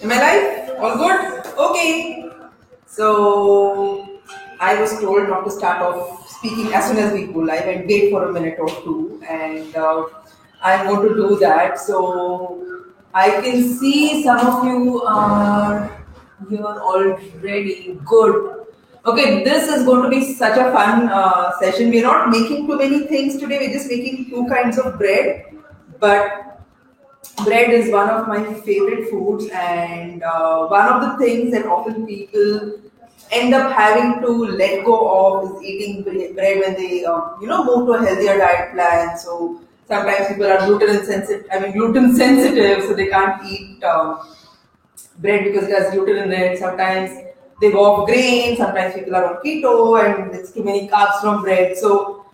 Am I live? All good? Okay. So I was told not to start off speaking as soon as we go live and wait for a minute or two, and I'm going to do that. So I can see some of you are here already. Good. Okay, this is going to be such a fun session. We're not making too many things today. We're just making two kinds of bread, but bread is one of my favorite foods, and one of the things that often people end up having to let go of is eating bread when they, move to a healthier diet plan. So sometimes people are gluten sensitive, so they can't eat bread because it has gluten in it. Sometimes they go off grain. Sometimes people are on keto, and it's too many carbs from bread. So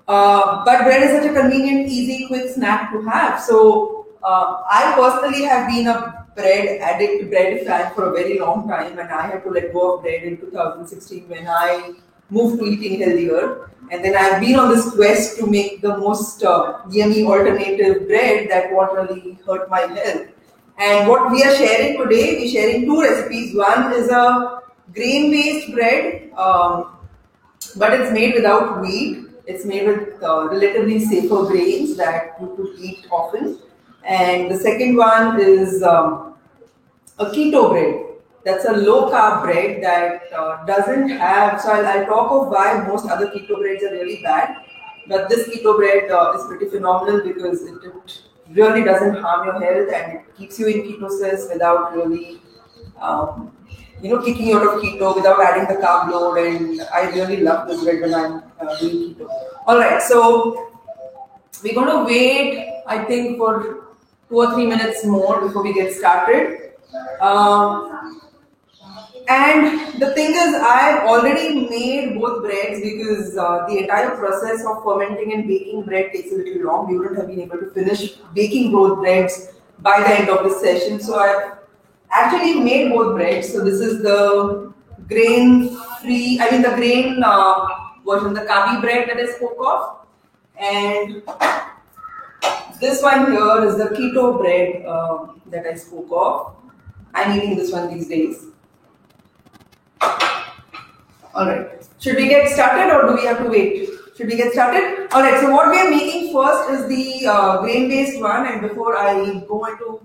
but bread is such a convenient, easy, quick snack to have. So I personally have been a bread addict, bread fan for a very long time, and I had to let go of bread in 2016 when I moved to eating healthier. And then I've been on this quest to make the most yummy alternative bread that won't really hurt my health. And what we are sharing today, we're sharing two recipes. One is a grain-based bread. But it's made without wheat. It's made with relatively safer grains that you could eat often. And the second one is a keto bread. That's a low carb bread that doesn't have. So I'll talk of why most other keto breads are really bad. But this keto bread is pretty phenomenal because it really doesn't harm your health and it keeps you in ketosis without really um, kicking you out of keto without adding the carb load. And I really love this bread when I'm doing keto. All right, so we're going to wait, I think, for 2 or 3 minutes more before we get started. And the thing is, I've already made both breads because the entire process of fermenting and baking bread takes a little long. We wouldn't have been able to finish baking both breads by the end of the session. So I've actually made both breads. So this is the grain-free, the grain version, the kabi bread that I spoke of. And this one here is the keto bread that I spoke of. I'm eating this one these days. Alright, should we get started or do we have to wait? Should we get started? Alright, so what we are making first is the grain-based one, and before I go into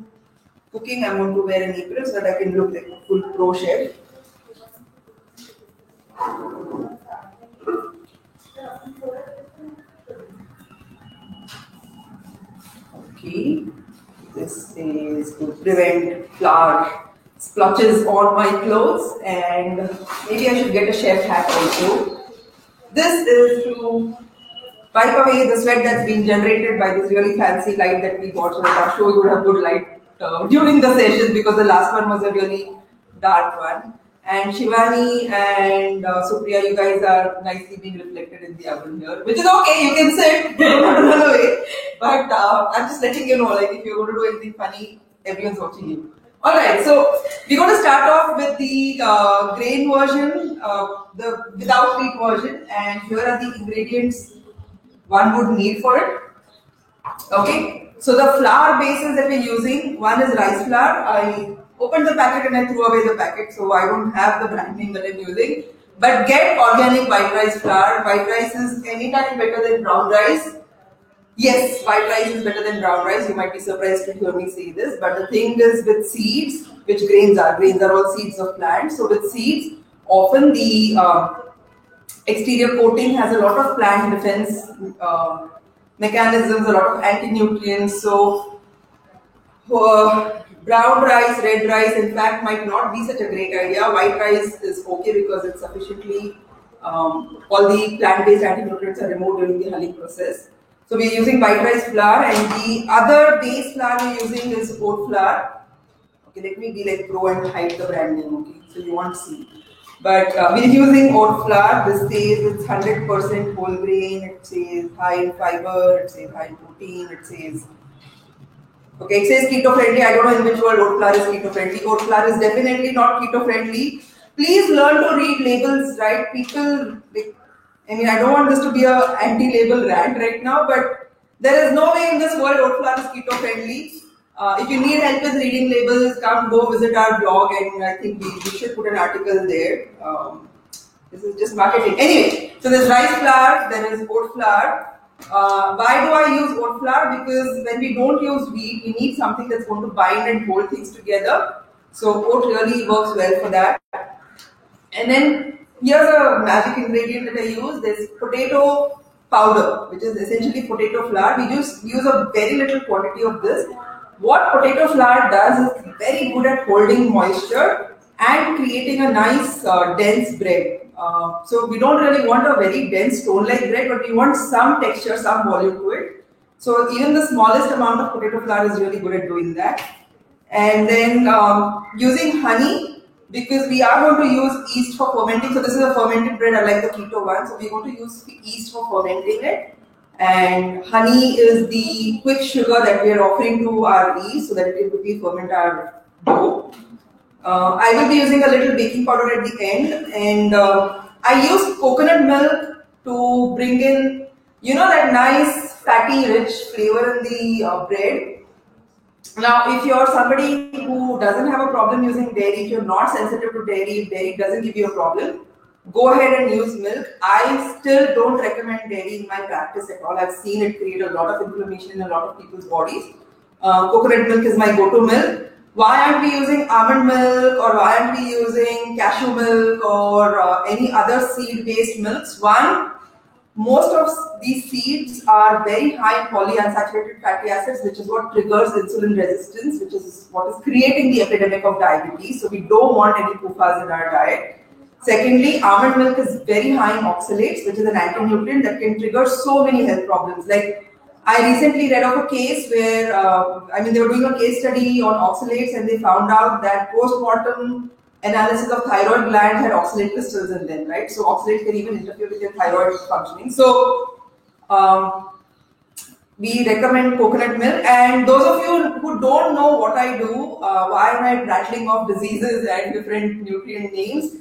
cooking, I'm going to wear an apron so that I can look like a full pro chef. Okay, this is to prevent flour splotches on my clothes, and maybe I should get a chef hat also. This is to wipe away the sweat that's being generated by this really fancy light that we got, so that our show would have good light during the session, because the last one was a really dark one. And Shivani and Supriya, you guys are nicely being reflected in the oven here, which is okay, you can sit, don't run away. But I'm just letting you know, like, if you're going to do anything funny, everyone's watching you. Alright, so we're going to start off with the grain version, the without wheat version, and here are the ingredients one would need for it. Okay, so the flour bases that we're using, one is rice flour. I opened the packet and I threw away the packet, so I don't have the brand name that I'm using. But get organic white rice flour. White rice is anytime better than brown rice. Yes, white rice is better than brown rice. You might be surprised to hear me say this, but the thing is with seeds, which grains are all seeds of plants. So with seeds, often the exterior coating has a lot of plant defense mechanisms, a lot of anti-nutrients. So brown rice, red rice, in fact, might not be such a great idea. White rice is okay because it's sufficiently, all the plant-based anti-nutrients are removed during the hulling process. So we're using white rice flour, and the other base flour we're using is oat flour. Okay, let me be like pro and hide the brand name, okay, so you won't see. But we're using oat flour. This says it's 100% whole grain, it says high in fiber, it says high in protein, it says keto friendly. I don't know in which world oat flour is keto friendly. Oat flour is definitely not keto friendly. Please learn to read labels, right? People, I mean, I don't want this to be a anti-label rant right now, but there is no way in this world oat flour is keto friendly. If you need help with reading labels, come go visit our blog, and I think we should put an article there. This is just marketing. Anyway, so there's rice flour, there is oat flour. Why do I use oat flour? Because when we don't use wheat, we need something that's going to bind and hold things together. So oat really works well for that. And then here's a magic ingredient that I use. There's potato powder, which is essentially potato flour. We just use a very little quantity of this. What potato flour does is very good at holding moisture and creating a nice dense bread. So we don't really want a very dense stone-like bread, but we want some texture, some volume to it. So even the smallest amount of potato flour is really good at doing that. And then using honey, because we are going to use yeast for fermenting. So this is a fermented bread, unlike the keto one. So we're going to use yeast for fermenting it. And honey is the quick sugar that we are offering to our yeast so that it can quickly ferment our dough. I will be using a little baking powder at the end, and I use coconut milk to bring in, you know, that nice fatty rich flavor in the bread. Now, if you're somebody who doesn't have a problem using dairy, if you're not sensitive to dairy, if dairy doesn't give you a problem, go ahead and use milk. I still don't recommend dairy in my practice at all. I've seen it create a lot of inflammation in a lot of people's bodies. Coconut milk is my go-to milk. Why aren't we using almond milk, or why aren't we using cashew milk or any other seed-based milks? One, most of these seeds are very high polyunsaturated fatty acids, which is what triggers insulin resistance, which is what is creating the epidemic of diabetes. So we don't want any PUFAs in our diet. Secondly, almond milk is very high in oxalates, which is an anti-nutrient that can trigger so many health problems. Like, I recently read of a case where, they were doing a case study on oxalates, and they found out that post-mortem analysis of thyroid glands had oxalate crystals in them, right? So oxalates can even interfere with your thyroid functioning. So we recommend coconut milk. And those of you who don't know what I do, why am I rattling off diseases and different nutrient names?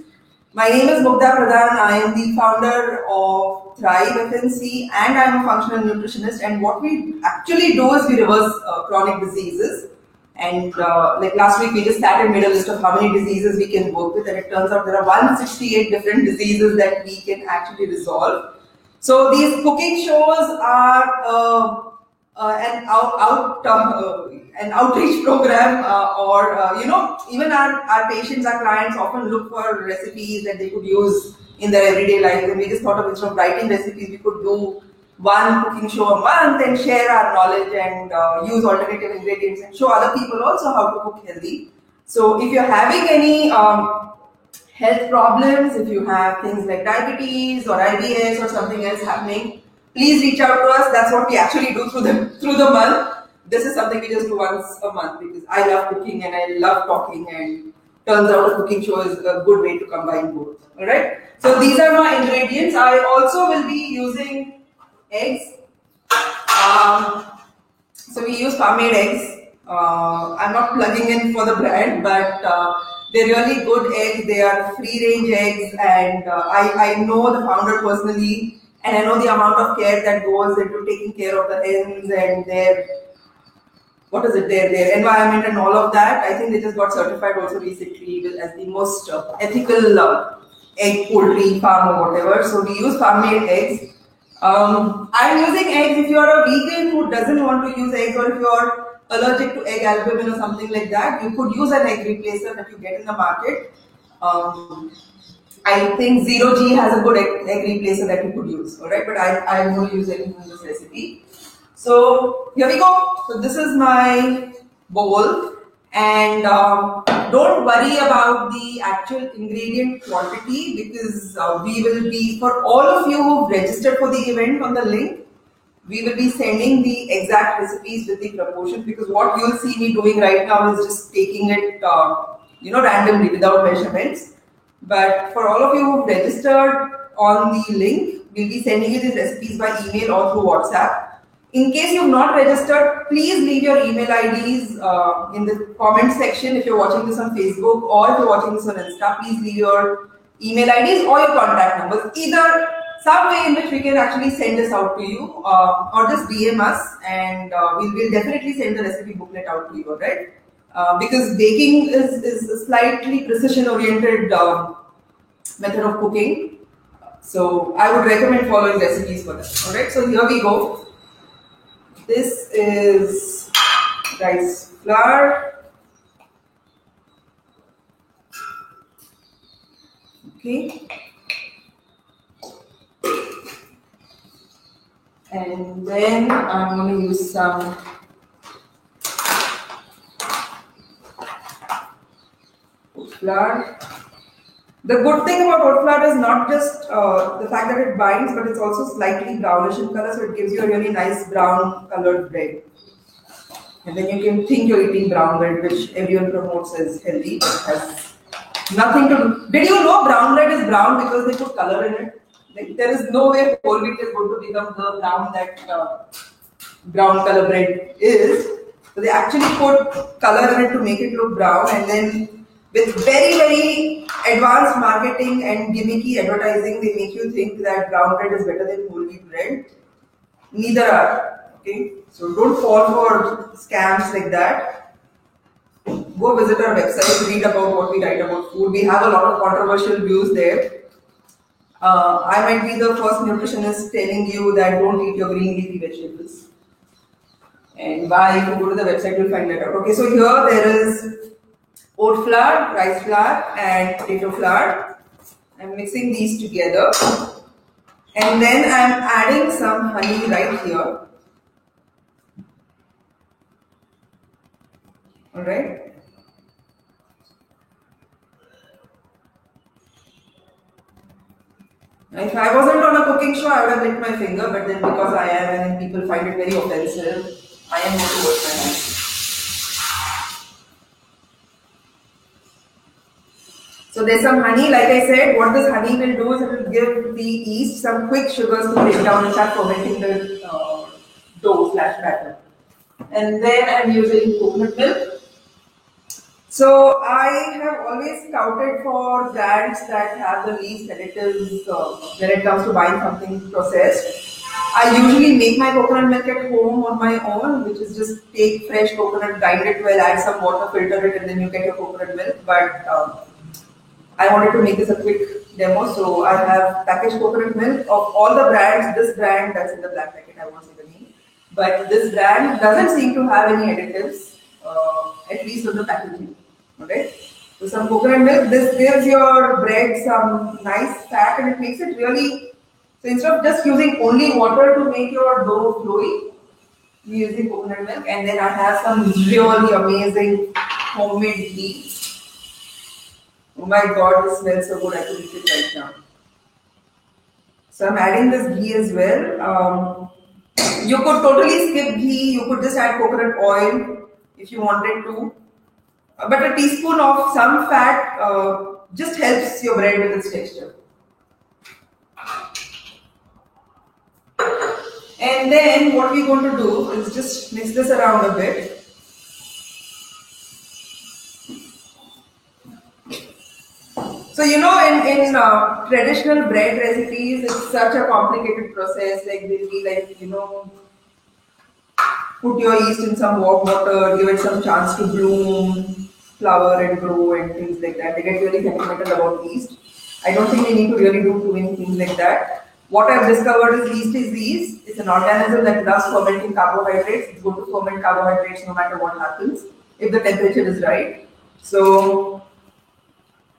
My name is Mugdha Pradhan. I am the founder of Thrive FNC, and I am a functional nutritionist. And what we actually do is we reverse chronic diseases. And like last week, we just sat and made a list of how many diseases we can work with, and it turns out there are 168 different diseases that we can actually resolve. So these cooking shows are an outreach program, even our patients, our clients often look for recipes that they could use in their everyday life. And we just thought of, instead of writing recipes, we could do one cooking show a month and share our knowledge and use alternative ingredients and show other people also how to cook healthy. So if you're having any health problems, if you have things like diabetes or IBS or something else happening, please reach out to us. That's what we actually do through the month. This is something we just do once a month because I love cooking and I love talking, and turns out a cooking show is a good way to combine both. Alright? So these are my ingredients. I also will be using eggs. So we use farm-made eggs. I'm not plugging in for the brand, but they're really good eggs. They are free-range eggs, and I know the founder personally, and I know the amount of care that goes into taking care of the hens and their environment and all of that. I think they just got certified also recently as the most ethical egg poultry farm or whatever. So we use farm-made eggs. I'm using eggs. If you're a vegan who doesn't want to use eggs, or if you're allergic to egg albumin or something like that, you could use an egg replacer that you get in the market. I think Zero G has a good egg replacer that you could use, alright? But I'm going to use it in this recipe. So here we go. So this is my bowl, and don't worry about the actual ingredient quantity, because we will be, for all of you who've registered for the event on the link, we will be sending the exact recipes with the proportions, because what you'll see me doing right now is just taking it randomly without measurements. But for all of you who've registered on the link, we'll be sending you these recipes by email or through WhatsApp. In case you've not registered, please leave your email IDs in the comment section if you're watching this on Facebook, or if you're watching this on Insta. Please leave your email IDs or your contact numbers. Either some way in which we can actually send this out to you, or just DM us, and we'll definitely send the recipe booklet out to you, alright? Because baking is a slightly precision oriented method of cooking. So I would recommend following recipes for that. Alright, so here we go. This is rice flour. Okay. And then I'm going to use some oat flour. The good thing about oat flour is not just the fact that it binds, but it's also slightly brownish in color, so it gives you a really nice brown colored bread. And then you can think you're eating brown bread, which everyone promotes as healthy, but has nothing to do. Did you know brown bread is brown because they put color in it? Like, there is no way whole wheat is going to become the brown that brown color bread is. So they actually put color in it to make it look brown, and then with very, very advanced marketing and gimmicky advertising, they make you think that brown bread is better than whole wheat bread. Neither are. Okay, so don't fall for scams like that. Go visit our website, read about what we write about food. We have a lot of controversial views there. I might be the first nutritionist telling you that don't eat your green leafy vegetables. And why? If you go to the website, you'll find that out. Okay, so here there is oat flour, rice flour, and potato flour. I'm mixing these together. And then I'm adding some honey right here. Alright. If I wasn't on a cooking show, I would have licked my finger, but then because I am and people find it very offensive, I am going to wash my hands. So there's some honey, like I said, what this honey will do is it will give the yeast some quick sugars to break down and start fermenting the dough / batter. And then I'm using coconut milk. So I have always scouted for brands that have the least additives when it comes to buying something processed. I usually make my coconut milk at home on my own, which is just take fresh coconut, grind it well, add some water, filter it, and then you get your coconut milk. But I wanted to make this a quick demo, so I have packaged coconut milk of all the brands. This brand that's in the black packet, I won't say the name, but this brand doesn't seem to have any additives, at least on the packaging. Okay, so some coconut milk. This gives your bread some nice fat, and it makes it really. So instead of just using only water to make your dough flowy, you're using coconut milk, and then I have some really amazing homemade ghee. Oh my god, this smells so good, I could eat it right now. So I'm adding this ghee as well. You could totally skip ghee, you could just add coconut oil if you wanted to. But a teaspoon of some fat just helps your bread with its texture. And then what we're going to do is just mix this around a bit. So you know, in traditional bread recipes, it's such a complicated process. Like they'll be like, you know, put your yeast in some warm water, give it some chance to bloom, flower and grow and things like that. They get really sentimental about yeast. I don't think we need to really do too many things like that. What I've discovered is yeast. It's an organism that loves fermenting carbohydrates. It's going to ferment carbohydrates no matter what happens, if the temperature is right. So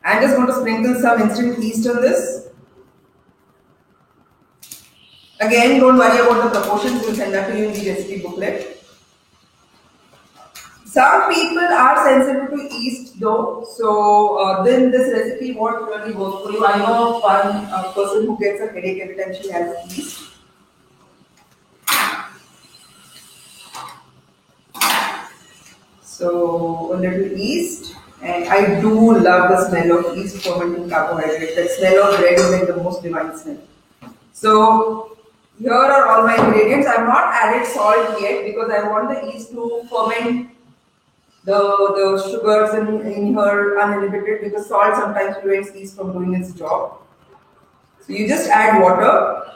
I'm just going to sprinkle some instant yeast on this. Again, don't worry about the proportions, we'll send that to you in the recipe booklet. Some people are sensitive to yeast though, so then this recipe won't really work for you. I know one person who gets a headache every time she has yeast. So a little yeast. And I do love the smell of yeast fermenting carbohydrates. The smell of bread is like the most divine smell. So here are all my ingredients. I have not added salt yet because I want the yeast to ferment the sugars in here uninhibited, because salt sometimes prevents yeast from doing its job. So you just add water.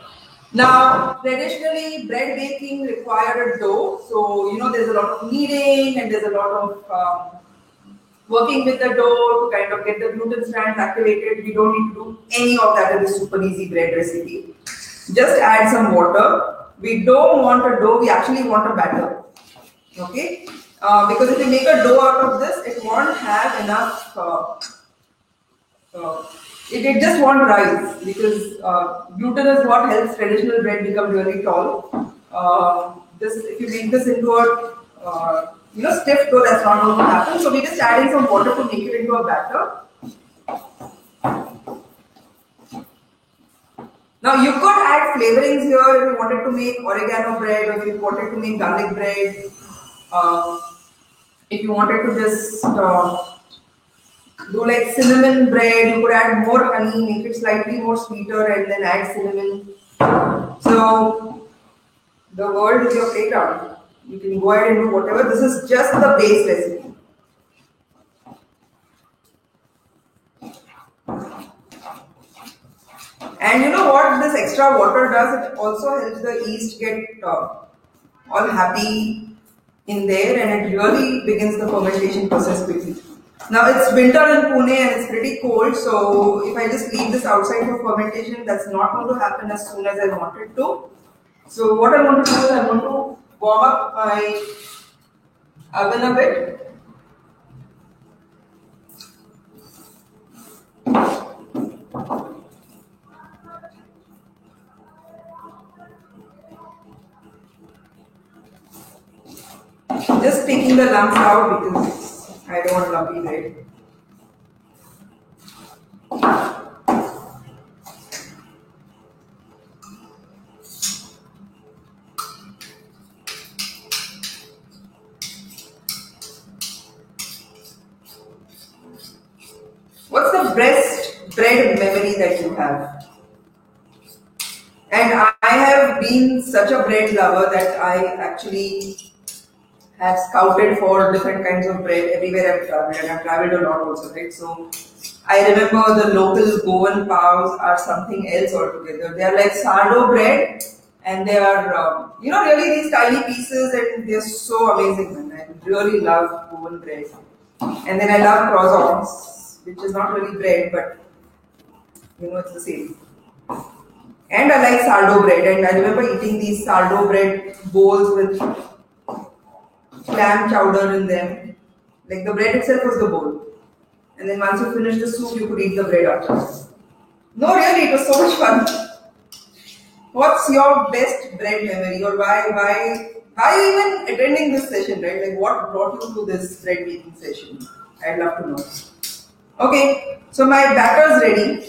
Now, traditionally, bread baking required a dough. So, there's a lot of kneading and there's a lot of working with the dough to kind of get the gluten strands activated. We don't need to do any of that in this super easy bread recipe. Just add some water. We don't want a dough, we actually want a batter. Okay? Because if you make a dough out of this, it won't have enough, it just won't rise because gluten is what helps traditional bread become really tall. If you make this into a stiff dough, that's not going to happen. So we just add in some water to make it into a batter. Now you could add flavorings here if you wanted to make oregano bread or if you wanted to make garlic bread. If you wanted to just do like cinnamon bread, you could add more honey, make it slightly more sweeter and then add cinnamon. So the world is your playground. You can go ahead and do whatever. This is just the base recipe. And you know what this extra water does? It also helps the yeast get all happy in there and it really begins the fermentation process quickly. Now it's winter in Pune and it's pretty cold, so if I just leave this outside for fermentation, that's not going to happen as soon as I want it to. So what I want to do is I want to warm up my oven a bit. Just taking the lumps out because I don't want lumpy bread. What's the best bread memory that you have? And I have been such a bread lover that I actually have scouted for different kinds of bread everywhere I've traveled, and I've traveled a lot also, right? So I remember the local Goan pavs are something else altogether. They are like sourdough bread, and they are really these tiny pieces, and they're so amazing. Man, I really love Goan bread, and then I love croissants, which is not really bread, but it's the same. And I like sourdough bread, and I remember eating these sourdough bread bowls with clam chowder in them. Like the bread itself was the bowl. And then once you finish the soup, you could eat the bread after. No, really, it was so much fun. What's your best bread memory, or why even attending this session, right? Like what brought you to this bread making session? I'd love to know. Okay, so my batter's ready.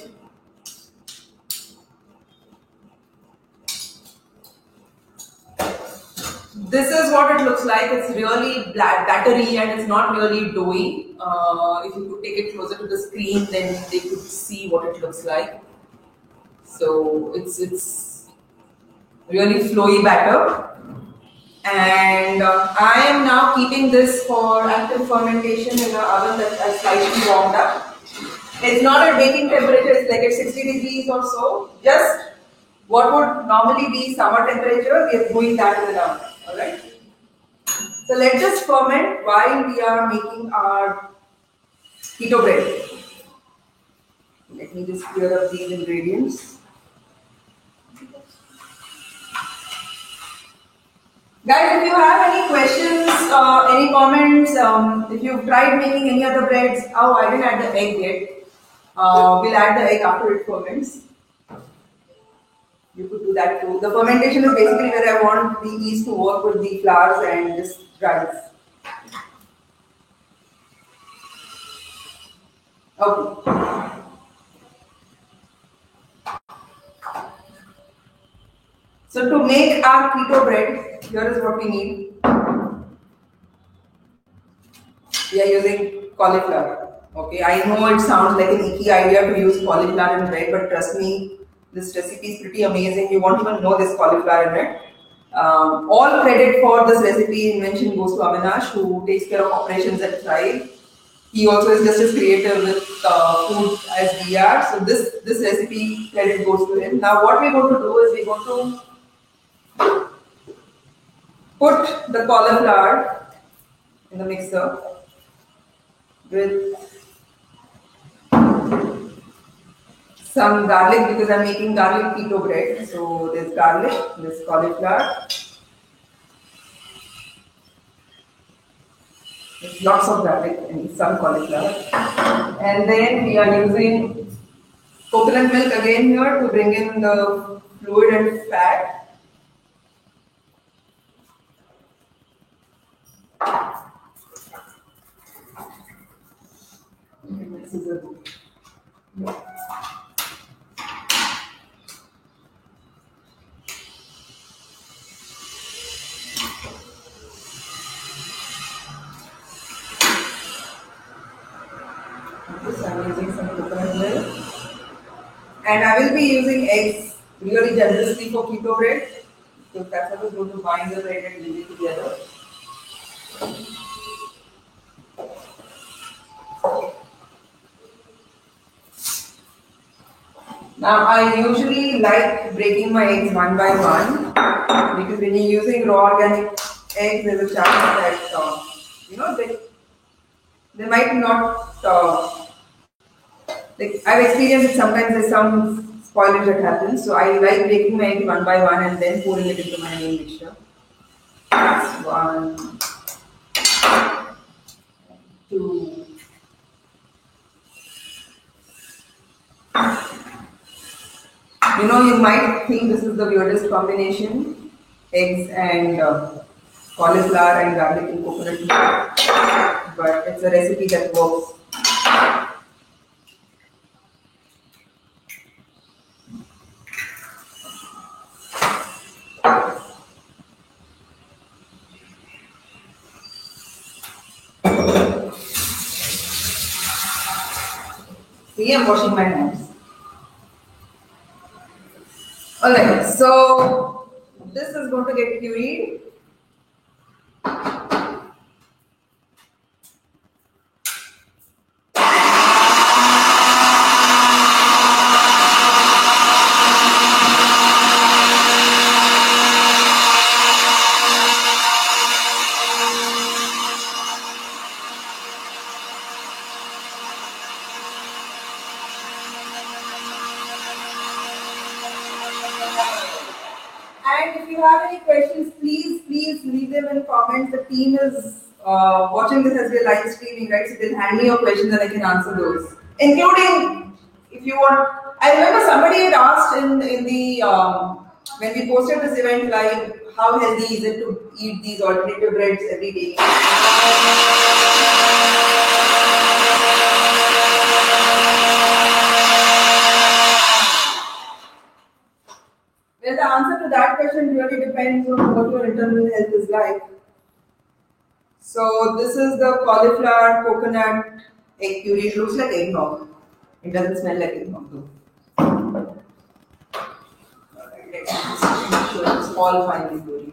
This is what it looks like. It's really battery and it's not really doughy. If you could take it closer to the screen, then they could see what it looks like. So it's really flowy batter. And I am now keeping this for active fermentation in an oven that I slightly warmed up. It's not at baking temperature, it's like at 60 degrees or so. Just what would normally be summer temperature, we are doing that in the oven. Alright. So let's just ferment while we are making our keto bread. Let me just clear up these ingredients. Guys, if you have any questions, any comments, if you've tried making any other breads, I didn't add the egg yet. We'll add the egg after it ferments. You could do that too. The fermentation is basically where I want the yeast to work with the flours and just rise. Okay. So to make our keto bread, here is what we need. We are using cauliflower. Okay, I know it sounds like an icky idea to use cauliflower in bread, but trust me, this recipe is pretty amazing. You won't even know there's cauliflower in it. All credit for this recipe invention goes to Avinash, who takes care of operations at Thrive. he also is just as creative with food as we are. So this recipe credit goes to him. Now what we're going to do is we're going to put the cauliflower in the mixer with some garlic because I'm making garlic keto bread. So there's garlic, there's cauliflower, there's lots of garlic and some cauliflower. And then we are using coconut milk again here to bring in the fluid and fat. This is a good. Yeah. So I'm using some coconut milk. And I will be using eggs really generously for keto bread. So that's how we're going to bind the bread and leave it together. Now I usually like breaking my eggs one by one because when you're using raw organic eggs, there's a chance that they might not. Like I've experienced it sometimes there's some spoilage that happens. So I like breaking my egg one by one and then pouring it into my main mixture. That's 1, 2. You might think this is the weirdest combination, eggs and cauliflower and garlic and coconut milk, but it's a recipe that works. See, I'm washing my hands. Alright, so this is going to get pureed. And if you have any questions, please leave them in comments. The team is watching this as we're live streaming, right? So they'll hand me your questions and I can answer those. Including if you want. I remember somebody had asked in the when we posted this event live, how healthy is it to eat these alternative breads every day? Well, the answer to that question really depends on what your internal health is like. So this is the cauliflower coconut egg puree. It looks like eggnog. It doesn't smell like eggnog though. Alright, let's just make sure it's all finely puree.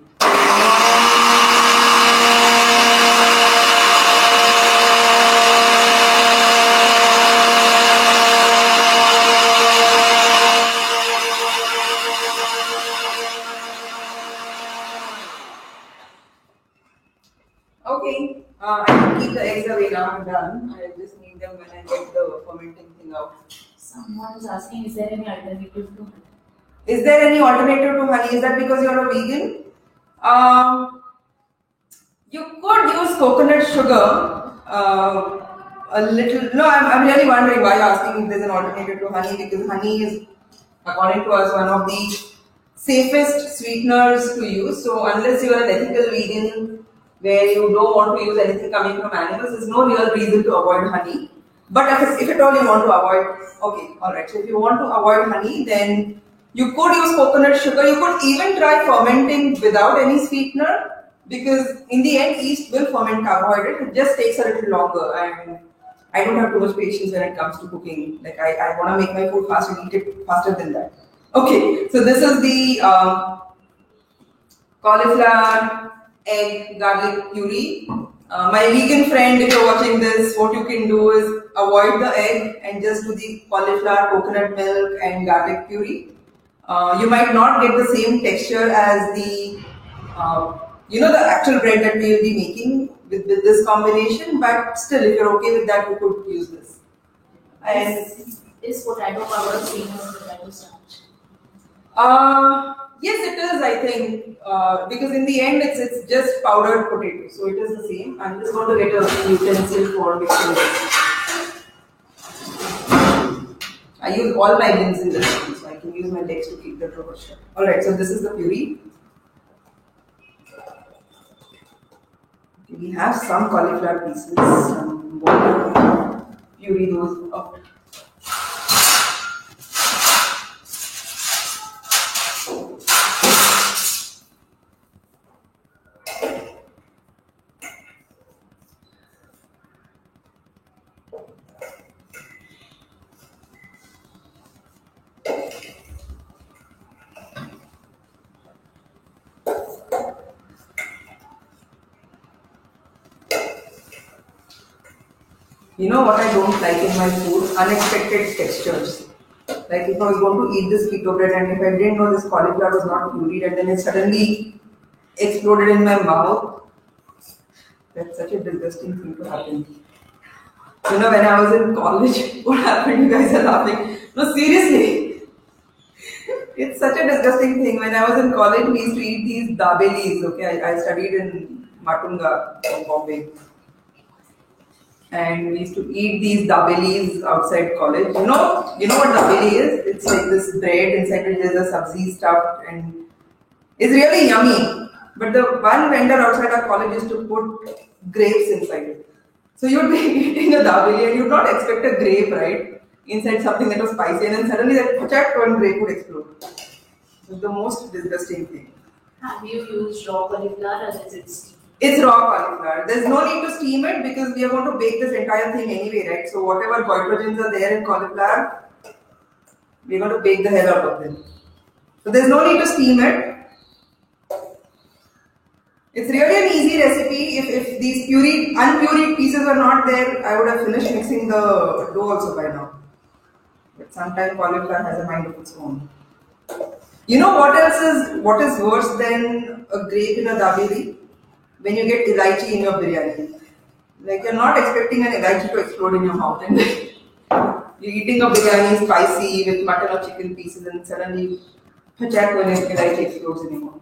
Okay, I can keep the eggs away now. I'm done. I just need them when I get the fermenting thing out. Someone is asking, is there any alternative to honey? Is there any alternative to honey? Is that because you're a vegan? You could use coconut sugar. A little. No, I'm really wondering why you're asking if there's an alternative to honey, because honey is, according to us, one of the safest sweeteners to use. So unless you are an ethical vegan where you don't want to use anything coming from animals, there's no real reason to avoid honey. But if at all you want to avoid, okay, alright. So if you want to avoid honey, then you could use coconut sugar. You could even try fermenting without any sweetener, because in the end, yeast will ferment carbohydrate. It just takes a little longer, and I don't have too much patience when it comes to cooking. Like I want to make my food fast and eat it faster than that. Okay, so this is the cauliflower egg garlic puree. My vegan friend, if you're watching this, what you can do is avoid the egg and just do the cauliflower, coconut milk, and garlic puree. You might not get the same texture as the, the actual bread that we will be making with this combination, but still, if you're okay with that, you could use this. And Is potato powder same as potato starch? yes, it is. I think because in the end, it's just powdered potato, so it is the same. I'm just going to get a utensil for mixing this. I use all my bins in this one, so I can use my legs to keep the drawer shut. Alright, so this is the puree. We have some cauliflower pieces, some water, puree those up. You know what I don't like in my food? Unexpected textures. Like if I was going to eat this keto bread and if I didn't know this cauliflower was not pureed and then it suddenly exploded in my mouth, that's such a disgusting thing to happen. You know, when I was in college, what happened? You guys are laughing. No, seriously. It's such a disgusting thing. When I was in college, we used to eat these dabelis. Okay, I studied in Matunga, Bombay. And we used to eat these dabelis outside college. You know what dabeli is? It's like this bread inside which there's a sabzi stuffed and it's really yummy. But the one vendor outside our college used to put grapes inside it. So you'd be eating a dabeli and you'd not expect a grape, right? Inside something that was spicy and then suddenly that potato and grape would explode. It's the most disgusting thing. Have you used raw cauliflower or is it steamed? It's raw cauliflower. There's no need to steam it because we are going to bake this entire thing anyway, right? So whatever goitrogens are there in cauliflower, we're going to bake the hell out of them. So there's no need to steam it. It's really an easy recipe. If these unpureed pieces were not there, I would have finished mixing the dough also by now. But sometimes cauliflower has a mind of its own. You know what is worse than a grape in a dabeli? When you get elaichi in your biryani. Like you're not expecting an elaichi to explode in your mouth and you're eating a biryani spicy with mutton or chicken pieces and suddenly pachak when an elaichi explodes in your mouth.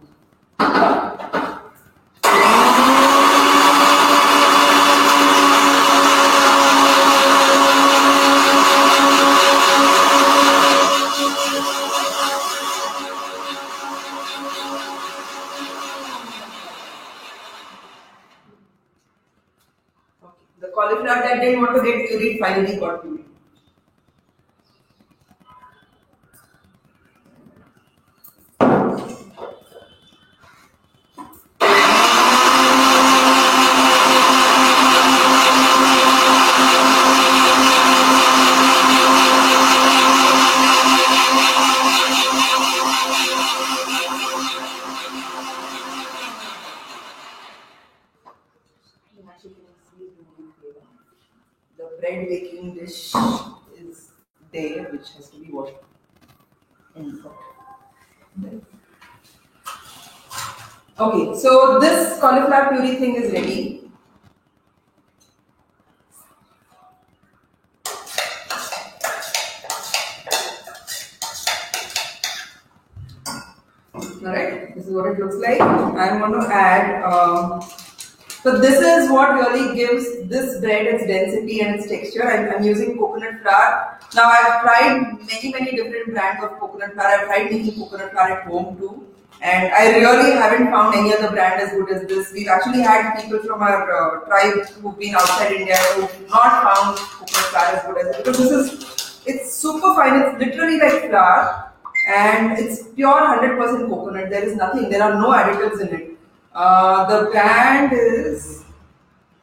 The cauliflower that didn't want to get pureed finally got pureed. The bread baking dish is there, which has to be washed and cooked. Okay, so this cauliflower puree thing is ready. Alright, this is what it looks like. I'm going to add so this is what really gives this bread its density and its texture. I'm using coconut flour. Now I've tried many different brands of coconut flour. I've tried making coconut flour at home too. And I really haven't found any other brand as good as this. We've actually had people from our tribe who've been outside India who've not found coconut flour as good as it. Because it's super fine. It's literally like flour. And it's pure 100% coconut. There is nothing. There are no additives in it. The brand is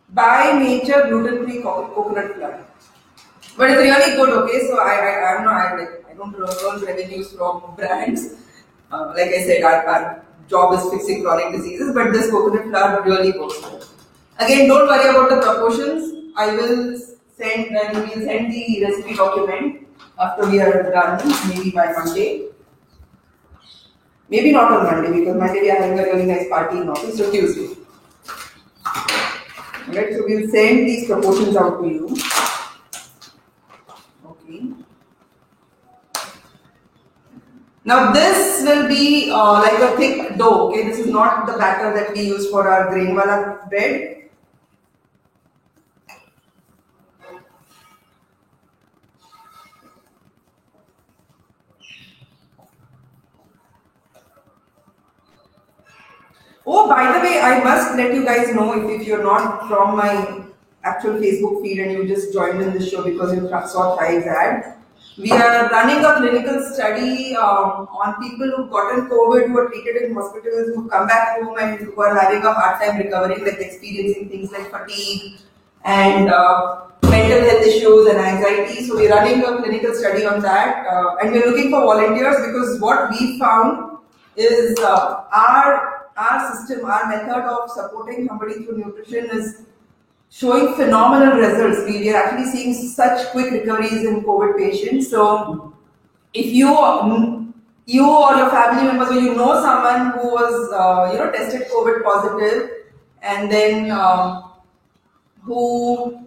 By Nature gluten-free coconut flour, but it's really good. Okay, so I don't earn revenues from brands. Like I said, our job is fixing chronic diseases, but this coconut flour really works. Again, don't worry about the proportions. I will send and we will send the recipe document after we are done, maybe by Monday. Maybe not on Monday because Monday we are having a really nice party in office, so Tuesday. Alright, so we'll send these proportions out to you. Okay. Now this will be like a thick dough. Okay, this is not the batter that we use for our grain wala bread. Oh, by the way, I must let you guys know if you're not from my actual Facebook feed and you just joined in this show because you saw Thrive's ad. We are running a clinical study on people who've gotten COVID, who are treated in hospitals, who come back home and who are having a hard time recovering, like experiencing things like fatigue and mental health issues and anxiety. So we're running a clinical study on that, and we're looking for volunteers because what we found is our system, our method of supporting somebody through nutrition is showing phenomenal results. We are actually seeing such quick recoveries in COVID patients. So, if you or your family members, or you know someone who was tested COVID positive, and then who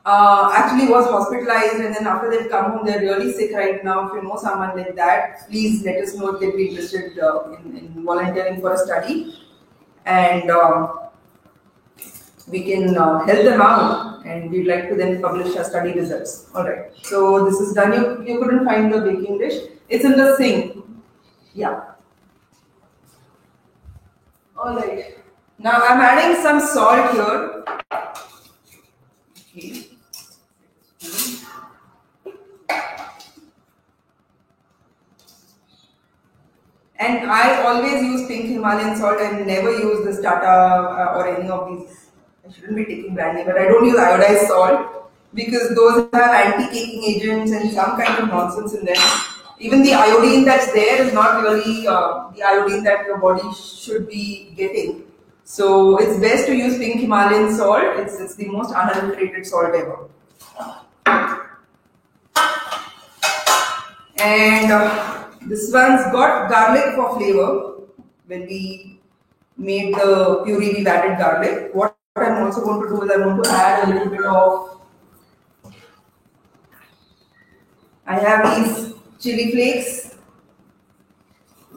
actually was hospitalized, and then after they've come home, they're really sick right now. If you know someone like that, please let us know if they'd be interested in volunteering for a study, and we can help them out, and we'd like to then publish our study results. Alright, so this is done. You couldn't find the baking dish. It's in the sink. Yeah. Alright. Now I'm adding some salt here. Okay. And I always use pink Himalayan salt and never use this Tata or any of these. I shouldn't be taking brand name, but I don't use iodized salt because those have anti-caking agents and some kind of nonsense in them. Even the iodine that's there is not really the iodine that your body should be getting. So it's best to use pink Himalayan salt. It's the most unadulterated salt ever. And this one's got garlic for flavor. When we made the puree, we added garlic. What I'm also going to do is I'm going to add a little bit of, I have these chili flakes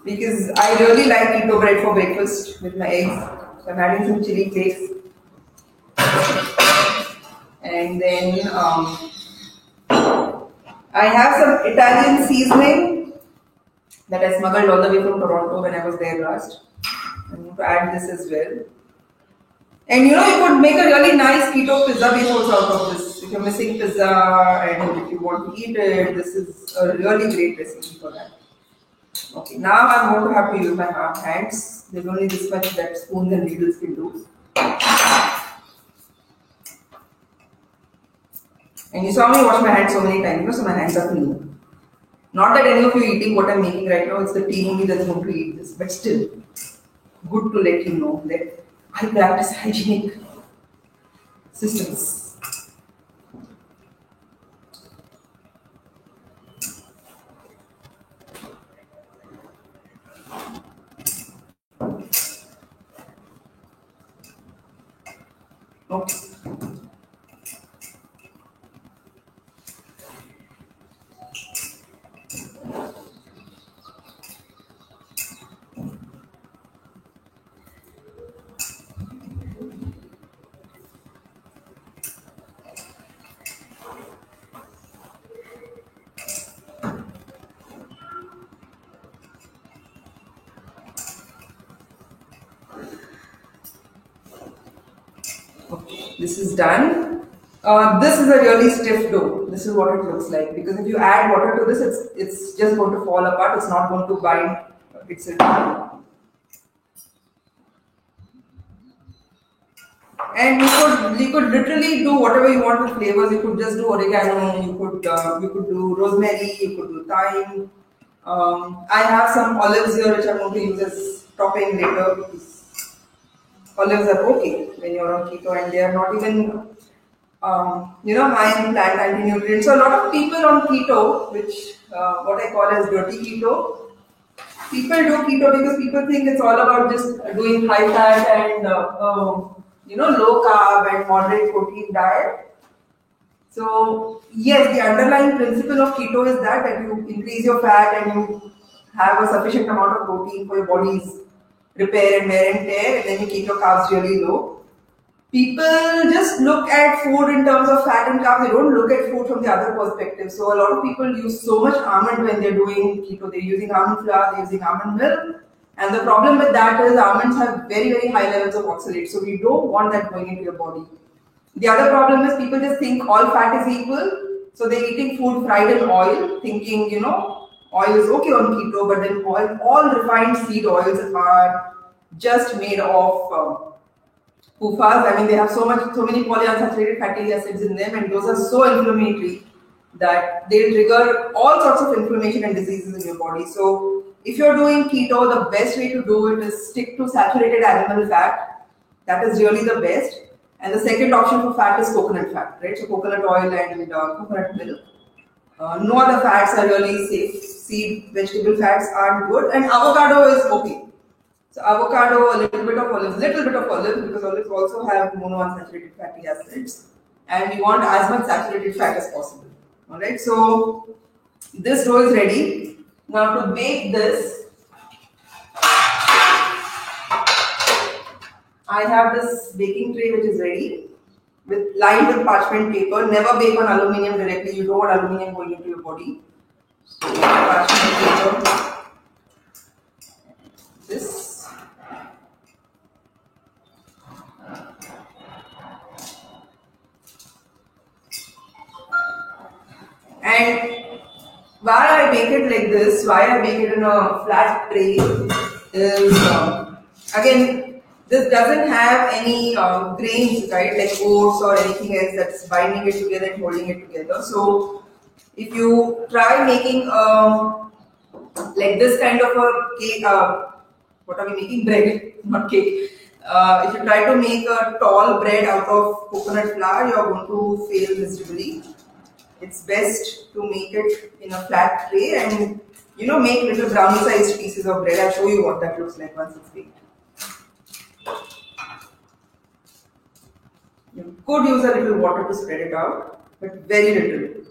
because I really like keto bread for breakfast with my eggs. So I'm adding some chili flakes. And then I have some Italian seasoning that I smuggled all the way from Toronto when I was there last. I'm going to add this as well. And you could make a really nice keto pizza base also out of this. If you're missing pizza and if you want to eat it, this is a really great recipe for that. Okay, now I'm going to have to use my hands. There's only this much that spoons and needles can do. And you saw me wash my hands so many times, so my hands are clean. Not that any of you eating what I'm making right now, it's the team only that's going to eat this, but still, good to let you know that I practice hygienic systems. Okay. This is done. This is a really stiff dough. This is what it looks like, because if you add water to this, it's just going to fall apart. It's not going to bind itself. And you could literally do whatever you want with flavors. You could just do oregano. You could do rosemary. You could do thyme. I have some olives here which I'm going to use as topping later. olives are okay when you're on keto, and they are not even high in plant anti-nutrients. So a lot of people on keto, which what I call as dirty keto, people do keto because people think it's all about just doing high fat and low carb and moderate protein diet. So yes, the underlying principle of keto is that you increase your fat and you have a sufficient amount of protein for your body's repair and wear and tear, and then you keep your carbs really low. People just look at food in terms of fat and carbs. They don't look at food from the other perspective. So a lot of people use so much almond when they're doing keto. They're using almond flour, they're using almond milk. And the problem with that is almonds have very, very high levels of oxalates. So we don't want that going into your body. The other problem is people just think all fat is equal. So they're eating food fried in oil, thinking, oil is okay on keto, but then all refined seed oils are just made of PUFAs. I mean, they have so many polyunsaturated fatty acids in them, and those are so inflammatory that they trigger all sorts of inflammation and diseases in your body. So, if you're doing keto, the best way to do it is stick to saturated animal fat. That is really the best. And the second option for fat is coconut fat, right? So, coconut oil and coconut milk. No other fats are really safe. Seed, vegetable fats aren't good, and avocado is okay. So avocado, a little bit of olives, because olives also have monounsaturated fatty acids, and we want as much saturated fat as possible. Alright, so this dough is ready. Now to bake this, I have this baking tray which is ready, lined with parchment paper. Never bake on aluminium directly. You don't want aluminium going into your body. So parchment paper. This. And why I bake it like this, why I bake it in a flat tray is, again, this doesn't have any grains, right, like oats or anything else that's binding it together and holding it together. So, if you try making like this kind of a cake, what are we making? Bread, not cake. If you try to make a tall bread out of coconut flour, you are going to fail miserably. It's best to make it in a flat tray and make little brownie sized pieces of bread. I'll show you what that looks like once it's baked. You could use a little water to spread it out, but very little.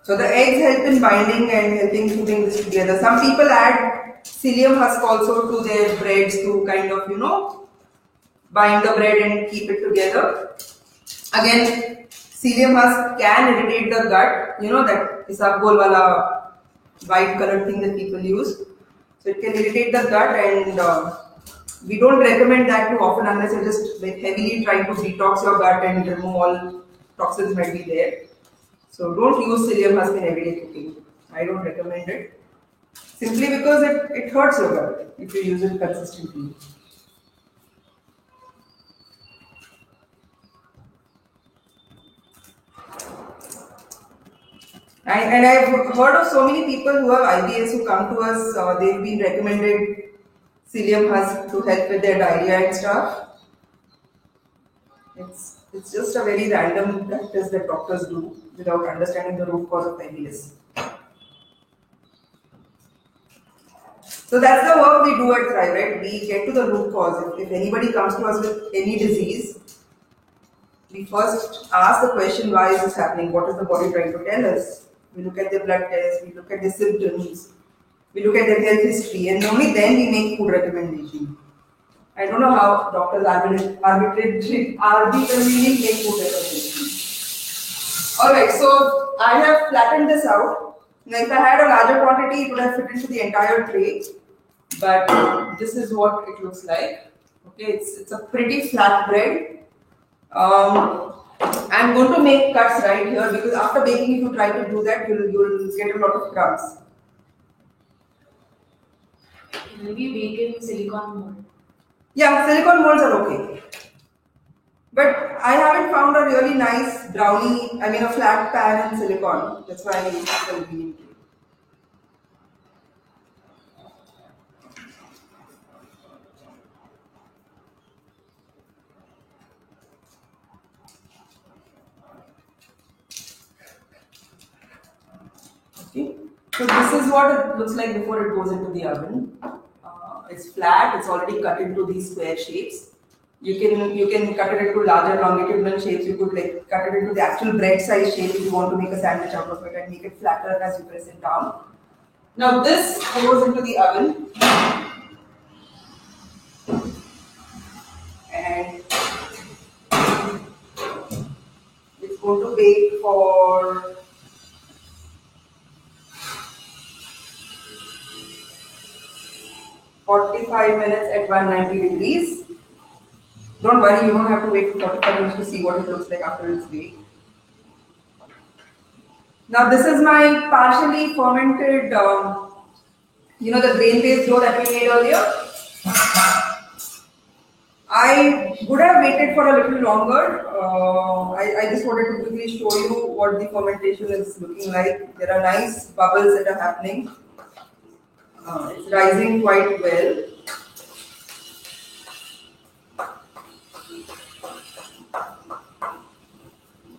So the eggs help in binding and helping putting this together. Some people add psyllium husk also to their breads to kind of, bind the bread and keep it together. Again, psyllium husk can irritate the gut, that isabgol wala white colored thing that people use. So it can irritate the gut, and we don't recommend that too often unless you're just like heavily trying to detox your gut and remove all toxins might be there. So don't use psyllium husk in everyday cooking. I don't recommend it. Simply because it hurts your gut if you use it consistently. And I've heard of so many people who have IBS who come to us, they've been recommended psyllium husk to help with their diarrhea and stuff. It's just a very random practice that doctors do without understanding the root cause of IBS. So that's the work we do at Thrive, right? We get to the root cause. If anybody comes to us with any disease, we first ask the question, why is this happening? What is the body trying to tell us? We look at their blood tests, we look at their symptoms, we look at their health history, and only then we make food recommendations. I don't know how doctors arbitrarily make food recommendations. Alright, so I have flattened this out. Now if I had a larger quantity, it would have fit into the entire tray. But this is what it looks like. Okay, it's a pretty flat bread. I'm going to make cuts right here because after baking, if you try to do that, you'll get a lot of crumbs. Maybe bake in silicone mold. Yeah, silicone molds are okay. But I haven't found a really nice brownie, I mean a flat pan in silicone. That's why I use the aluminum tray. Okay. So this is what it looks like before it goes into the oven. It's flat. It's already cut into these square shapes. You can cut it into larger longitudinal shapes. You could like cut it into the actual bread size shape if you want to make a sandwich out of it and make it flatter as you press it down. Now this goes into the oven and it's going to bake for 45 minutes at 190 degrees. Don't worry, you don't have to wait for 45 minutes to see what it looks like after it's baked. Now this is my partially fermented, the grain-based dough that we made earlier. I would have waited for a little longer. I just wanted to quickly show you what the fermentation is looking like. There are nice bubbles that are happening. It's rising quite well.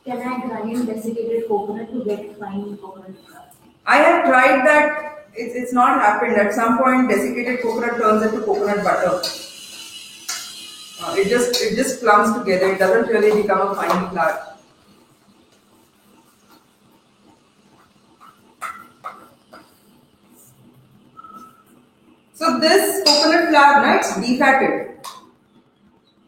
Can I grind desiccated coconut to get fine coconut flour? I have tried that. It's not happened. At some point, desiccated coconut turns into coconut butter. It just clumps together. It doesn't really become a fine flour. So this coconut flour, now it's defatted.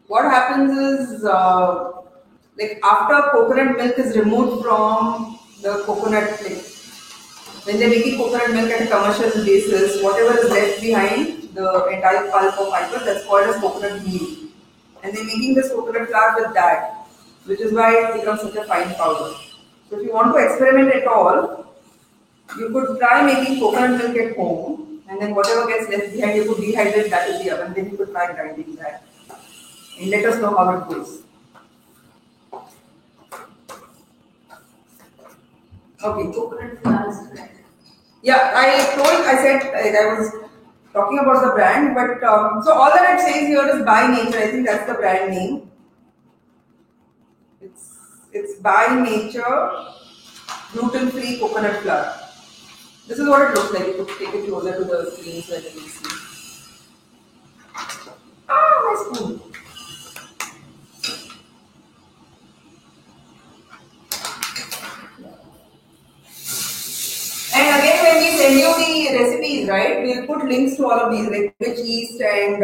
What happens is, like after coconut milk is removed from the coconut, like when they're making coconut milk at a commercial basis, whatever is left behind, the entire pulp or fiber, that's called as coconut meal. And they're making this coconut flour with that, which is why it becomes such a fine powder. So if you want to experiment at all, you could try making coconut milk at home, and then whatever gets left behind, you could dehydrate that in the oven. Then you could try grinding that, and let us know how it goes. Okay. Coconut flour is grind. Yeah, I said I was talking about the brand, but so all that it says here is by nature. I think that's the brand name. It's by nature gluten-free coconut flour. This is what it looks like. You could take it closer to the screen so that you can see. Ah, my spoon. And again, when we send you the recipes, right, we'll put links to all of these, like rich yeast and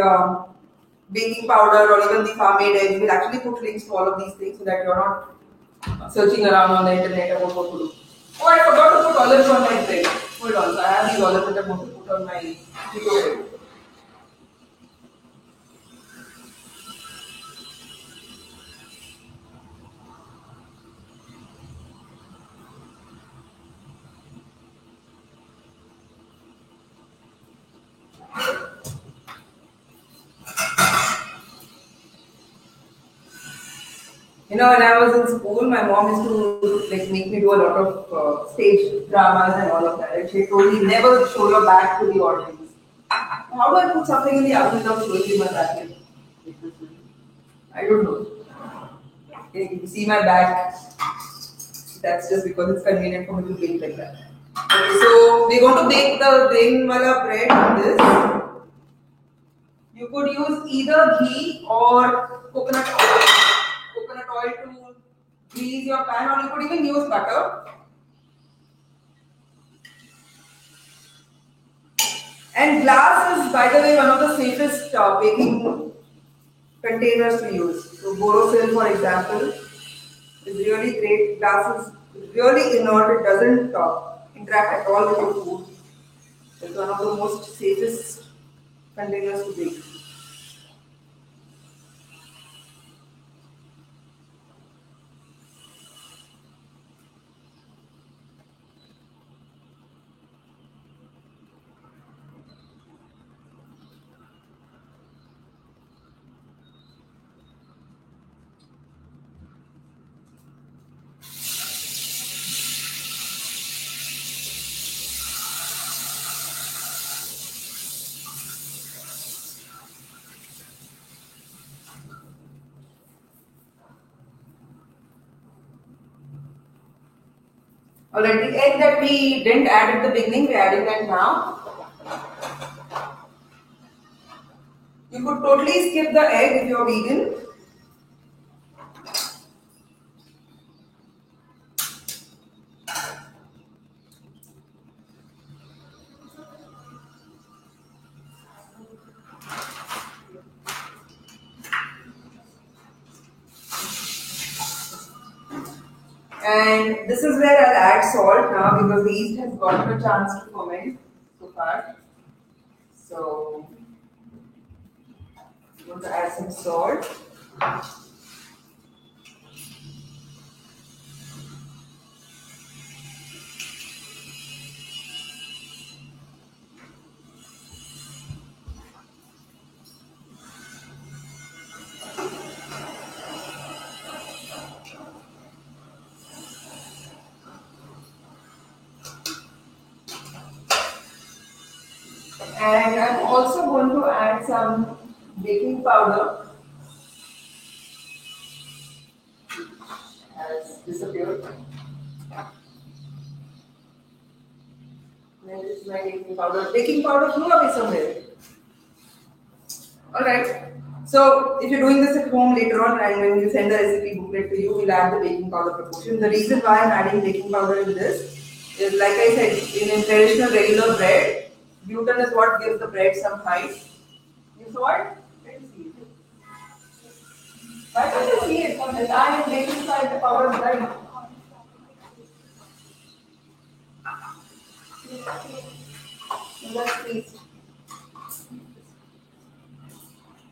baking powder or even the farm-made eggs. We'll actually put links to all of these things so that you're not searching around on the internet about what to do. Oh, I forgot to put olives on my bread. Hold on, so I have these olives that I'm going to put on my keto bread. You know, when I was in school, my mom used to like make me do a lot of stage dramas and all of that. And she told me never show your back to the audience. How do I put something in the oven without showing you my back? I don't know. Okay, you see my back. That's just because it's convenient for me to bake like that. Okay, so we're going to bake the grain wala bread on this. You could use either ghee or coconut oil. Coconut oil to grease your pan, or you could even use butter. And glass is, by the way, one of the safest baking containers to use. So Borosil, for example, is really great. Glass is really inert. It doesn't interact at all with your food. It's one of the most safest containers to bake. Alright, the egg that we didn't add at the beginning, we're adding that now. You could totally skip the egg if you're vegan. And this is where I'll add salt now because the yeast has gotten a chance to ferment so far. So I'm going to add some salt. And I'm also going to add some baking powder. Has disappeared. Where is my baking powder? Baking powder flew away somewhere. Alright. So if you're doing this at home later on and when you send the recipe booklet to you, we'll add the baking powder proportion. The reason why I'm adding baking powder in this is, like I said, in traditional regular bread, gluten is what gives the bread some height. You saw it? Let me see it. Why can't you see it? Because I am making sure the powder is right. Let's see.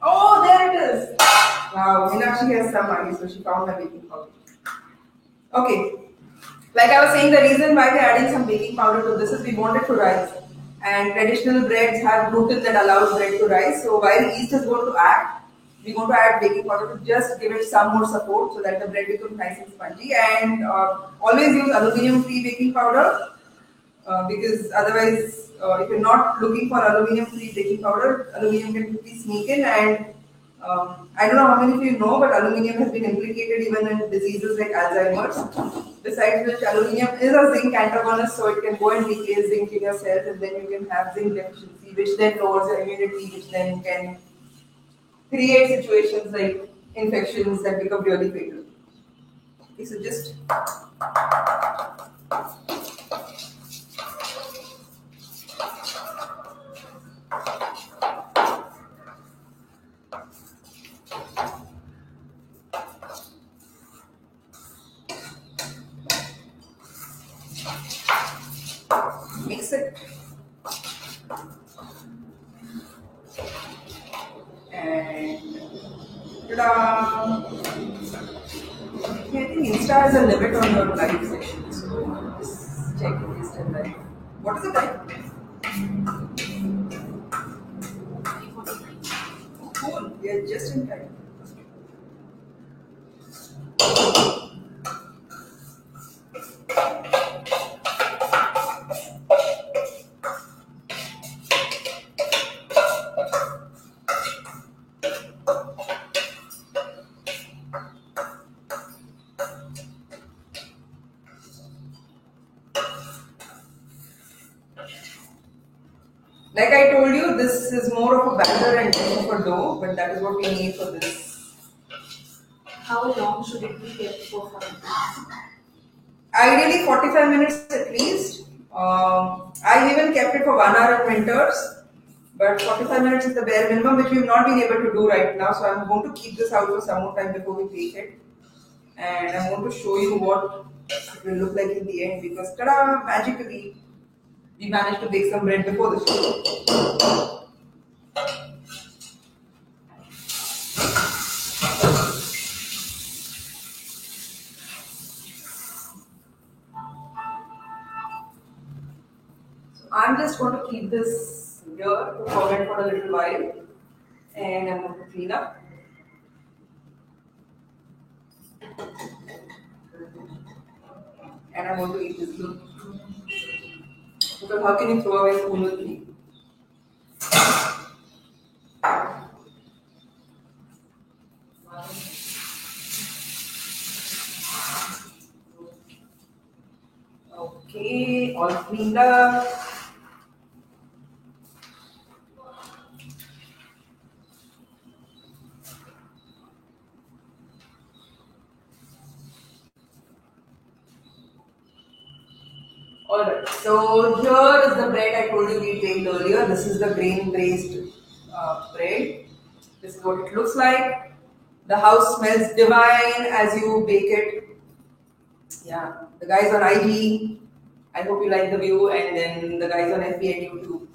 Oh, there it is. Wow, Meenakshi has some money, so she found my baking powder. Okay. Like I was saying, the reason why we're adding some baking powder to this is we want it to rise. And traditional breads have gluten that allows bread to rise. So while yeast is going to act, we're going to add baking powder to just give it some more support so that the bread becomes nice and spongy. And always use aluminium-free baking powder because otherwise, if you're not looking for aluminium-free baking powder, aluminium can quickly sneak in. And I don't know how many of you know, but aluminium has been implicated even in diseases like Alzheimer's. Besides which, aluminium is a zinc antagonist, so it can go and replace zinc in your cells, and then you can have zinc deficiency, which then lowers your immunity, which then can create situations like infections that become really fatal. Okay, so just mix it. And ta-da! Okay, I think Insta has a limit on your live session, so just check if it's still live. What is the time? Oh, cool, we are just in time. Like I told you, this is more of a batter and less of a dough, but that is what we need for this. How long should it be kept for fermentation? Ideally 45 minutes at least. I even kept it for 1 hour in winters, but 45 minutes is the bare minimum, which we've not been able to do right now. So I'm going to keep this out for some more time before we bake it. And I'm going to show you what it will look like in the end because, ta-da, magically, we managed to bake some bread before the show. I'm just going to keep this here to ferment for a little while and I'm going to clean up. And I'm going to eat this too. Because how can you throw away spoon with me? Oh. Okay, all cleaned up. Alright, so here is the bread I told you we baked earlier. This is the grain based bread. This is what it looks like. The house smells divine as you bake it. Yeah, the guys on IG, I hope you like the view, and then the guys on FB and YouTube.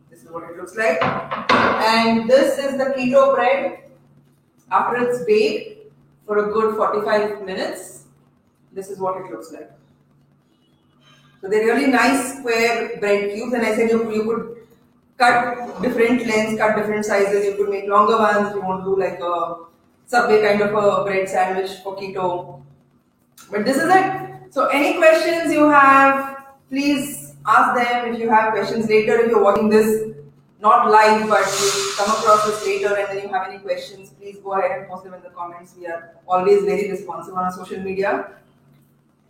This is what it looks like. And this is the keto bread. After it's baked for a good 45 minutes, this is what it looks like. So they're really nice square bread cubes, and I said you could cut different lengths, cut different sizes. You could make longer ones if you want to do like a Subway kind of a bread sandwich for keto. But this is it. So any questions you have, please ask them. If you have questions later, if you're watching this not live, but you come across this later and then you have any questions, please go ahead and post them in the comments. We are always very responsive on our social media.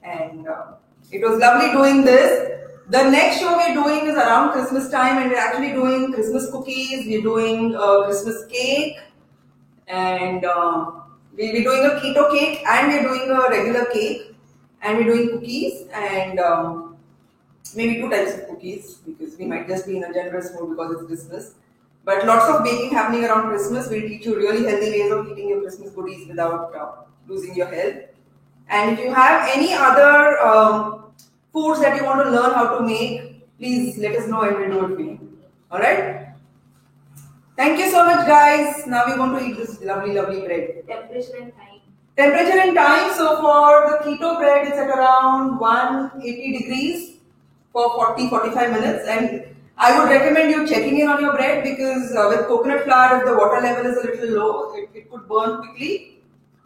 And it was lovely doing this. The next show we're doing is around Christmas time, and we're actually doing Christmas cookies, we're doing Christmas cake, and we'll be doing a keto cake, and we're doing a regular cake, and we're doing cookies, and maybe two types of cookies, because we might just be in a generous mood because it's Christmas. But lots of baking happening around Christmas. We'll teach you really healthy ways of eating your Christmas goodies without losing your health. And if you have any other foods that you want to learn how to make, please let us know and we'll do it for you. Alright? Thank you so much, guys. Now we're going to eat this lovely, lovely bread. Temperature and time. Temperature and time. So for the keto bread, it's at around 180 degrees for 40-45 minutes. And I would recommend you checking in on your bread, because with coconut flour, if the water level is a little low, it could burn quickly.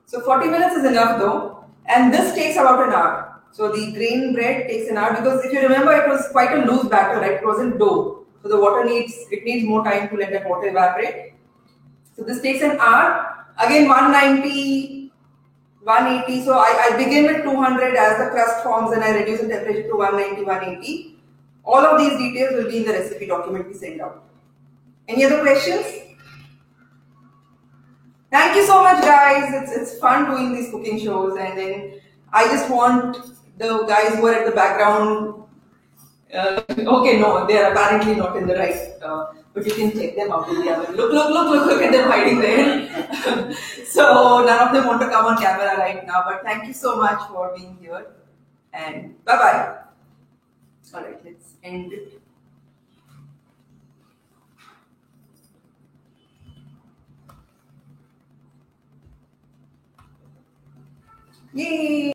So 40 minutes is enough though. And this takes about an hour. So the grain bread takes an hour, because if you remember, it was quite a loose batter, right? It wasn't dough. So the water needs more time to let that water evaporate. So this takes an hour. Again, 190, 180. So I begin with 200 as the crust forms, and I reduce the temperature to 190, 180. All of these details will be in the recipe document we send out. Any other questions? Thank you so much, guys. It's fun doing these cooking shows, and then I just want the guys who are at the background. Okay, no, they are apparently not in the right. But you can check them out in the other. Look at them hiding there. So none of them want to come on camera right now. But thank you so much for being here, and bye bye. All right, let's end it. Yay!